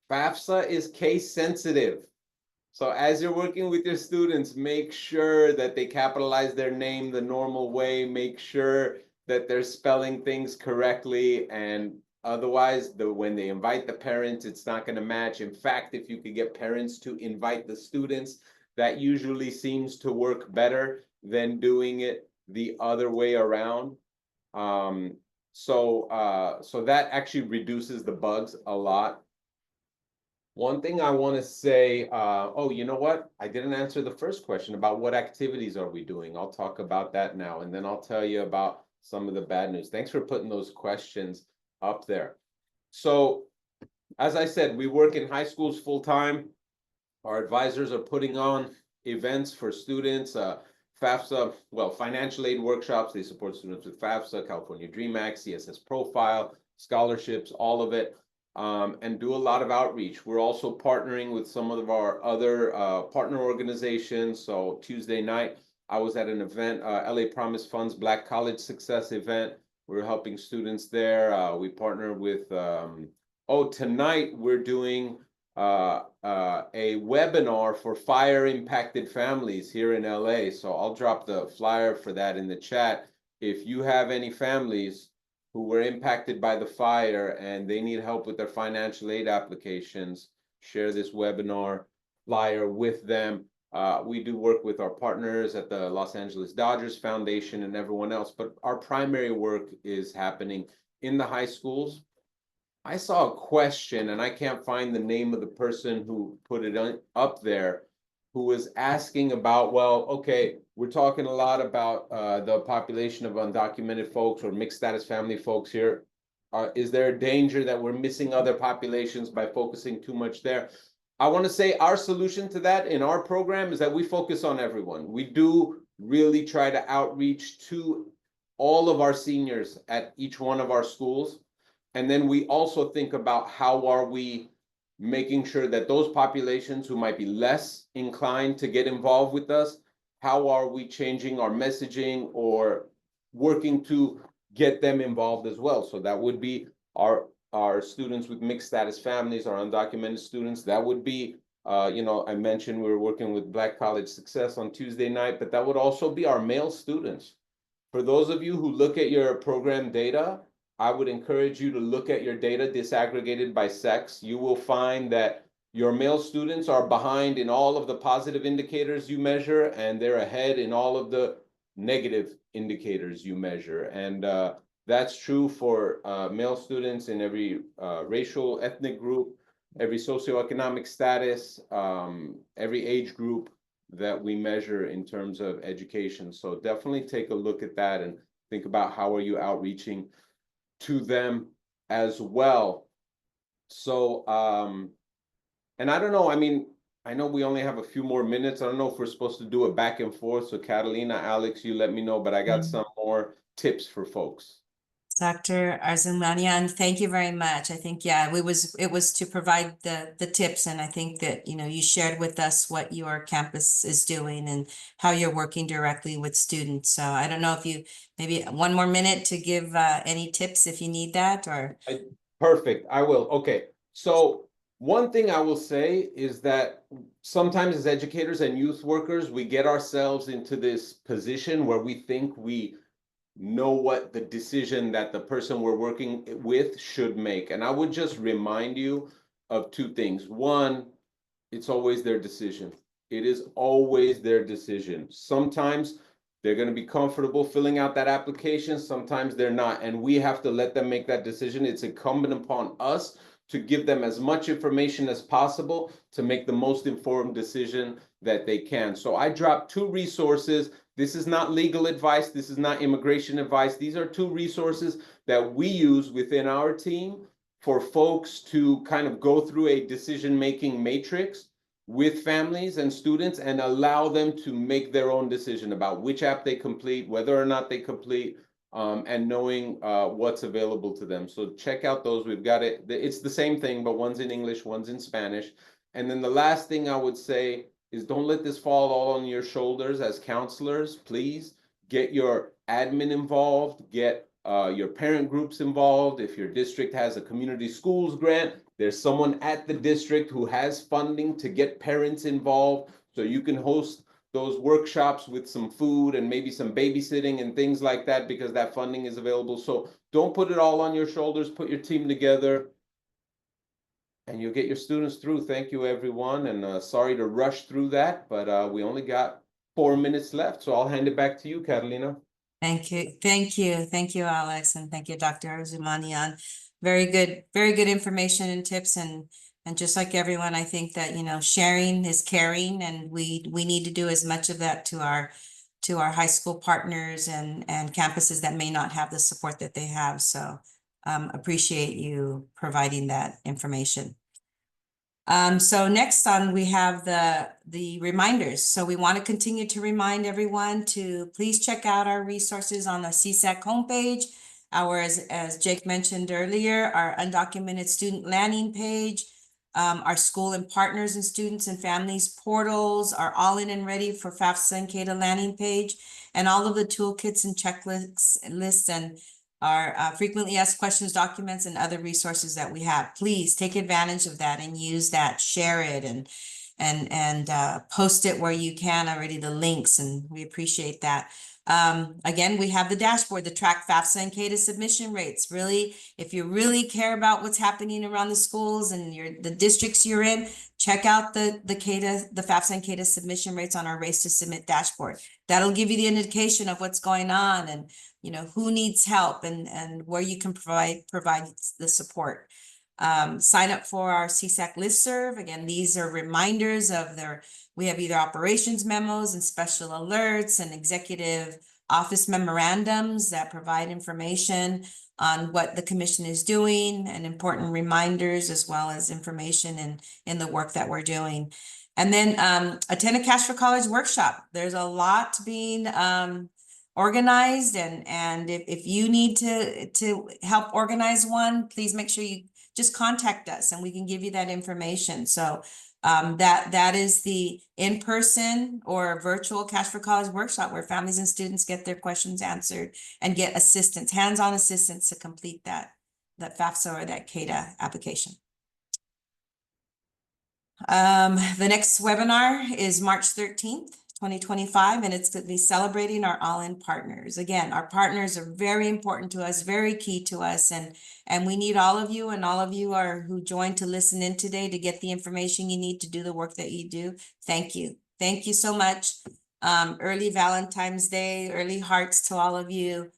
FAFSA is case sensitive. So as you're working with your students, make sure that they capitalize their name the normal way. Make sure that they're spelling things correctly, and otherwise, when they invite the parents, it's not going to match. In fact, if you could get parents to invite the students, that usually seems to work better than doing it the other way around. So that actually reduces the bugs a lot. One thing I want to say, oh, you know what? I didn't answer the first question about what activities are we doing. I'll talk about that now, and then I'll tell you about some of the bad news. Thanks for putting those questions up there. So, as I said, we work in high schools full-time. Our advisors are putting on events for students, FAFSA, well, financial aid workshops. They support students with FAFSA, California Dream Act, CSS Profile, scholarships, all of it. And do a lot of outreach. We're also partnering with some of our other partner organizations. So Tuesday night, I was at an event, LA Promise Fund's Black College Success event. We're helping students there. We partner with, tonight we're doing a webinar for fire impacted families here in LA. So I'll drop the flyer for that in the chat. If you have any families who were impacted by the fire and they need help with their financial aid applications, share this webinar flyer with them. We do work with our partners at the Los Angeles Dodgers Foundation and everyone else, but our primary work is happening in the high schools. I saw a question, and I can't find the name of the person who put it up there, who was asking about, well, okay, we're talking a lot about the population of undocumented folks or mixed status family folks here. Is there a danger that we're missing other populations by focusing too much there? I want to say our solution to that in our program is that we focus on everyone. We do really try to outreach to all of our seniors at each one of our schools. And then we also think about how are we making sure that those populations who might be less inclined to get involved with us, how are we changing our messaging or working to get them involved as well? So that would be our students with mixed status families, our undocumented students. That would be, I mentioned we were working with Black College Success on Tuesday night, but that would also be our male students. For those of you who look at your program data, I would encourage you to look at your data disaggregated by sex. You will find that your male students are behind in all of the positive indicators you measure, and they're ahead in all of the negative indicators you measure. And that's true for male students in every racial, ethnic group, every socioeconomic status, every age group that we measure in terms of education. So definitely take a look at that and think about how are you outreaching to them as well. So And I don't know, I mean, I know we only have a few more minutes. I don't know if we're supposed to do it back and forth. So Catalina, Alex, you let me know, but I got some more tips for folks. Dr. Arzumanian, thank you very much. I think, yeah, it was to provide the tips, and I think that, you know, you shared with us what your campus is doing and how you're working directly with students. So I don't know if you, maybe one more minute to give any tips if you need that, or. Perfect, I will. Okay, so one thing I will say is that sometimes as educators and youth workers, we get ourselves into this position where we think we know what the decision that the person we're working with should make. And I would just remind you of two things. One, it's always their decision. It is always their decision. Sometimes they're going to be comfortable filling out that application. Sometimes they're not. And we have to let them make that decision. It's incumbent upon us to give them as much information as possible to make the most informed decision that they can. So I dropped two resources. This is not legal advice. This is not immigration advice. These are two resources that we use within our team for folks to kind of go through a decision-making matrix with families and students and allow them to make their own decision about which app they complete, whether or not they complete, and knowing what's available to them. So check out those. We've got it. It's the same thing, but one's in English, one's in Spanish. And then the last thing I would say is don't let this fall all on your shoulders as counselors. Please get your admin involved, get your parent groups involved. If your district has a community schools grant, there's someone at the district who has funding to get parents involved, so you can host those workshops with some food and maybe some babysitting and things like that, because that funding is available. So don't put it all on your shoulders. Put your team together and you'll get your students through. Thank you, everyone. And sorry to rush through that, but we only got 4 minutes left. So I'll hand it back to you, Catalina. Thank you. Thank you. Thank you, Alex. And thank you, Dr. Arzumanian. Very good information and tips. And just like everyone, I think that, you know, sharing is caring, and we need to do as much of that to our high school partners and campuses that may not have the support that they have. So appreciate you providing that information. So next on, we have the reminders. So we want to continue to remind everyone to please check out our resources on the CSAC homepage. As Jake mentioned earlier, our undocumented student landing page, our school and partners and students and families portals, our all in and ready for FAFSA and CADA landing page, and all of the toolkits and checklists and our frequently asked questions documents and other resources that we have. Please take advantage of that and use that, share it, and post it where you can already, the links, and we appreciate that. Again, we have the dashboard, the track FAFSA and CADA submission rates. Really, if you really care about what's happening around the schools and the districts you're in, check out the FAFSA and CADA submission rates on our Race to Submit dashboard. That'll give you the indication of what's going on and, you know, who needs help and where you can provide the support. Sign up for our CSAC listserv. Again, these are reminders of we have either operations memos and special alerts and executive office memorandums that provide information on what the commission is doing and important reminders, as well as information in the work that we're doing. And then attend a Cash for College workshop. There's a lot being organized, and if you need to help organize one, please make sure you just contact us and we can give you that information. So that is the in-person or virtual Cash for College workshop where families and students get their questions answered and get assistance, hands-on assistance to complete that FAFSA or that CADA application. The next webinar is March 13th. 2025, and it's going to be celebrating our all-in partners. Again, our partners are very important to us, very key to us, and we need all of you, and all of you who joined to listen in today to get the information you need to do the work that you do. Thank you. Thank you so much. Early Valentine's Day, early hearts to all of you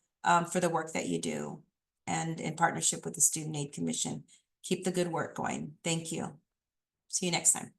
for the work that you do and in partnership with the Student Aid Commission. Keep the good work going. Thank you. See you next time.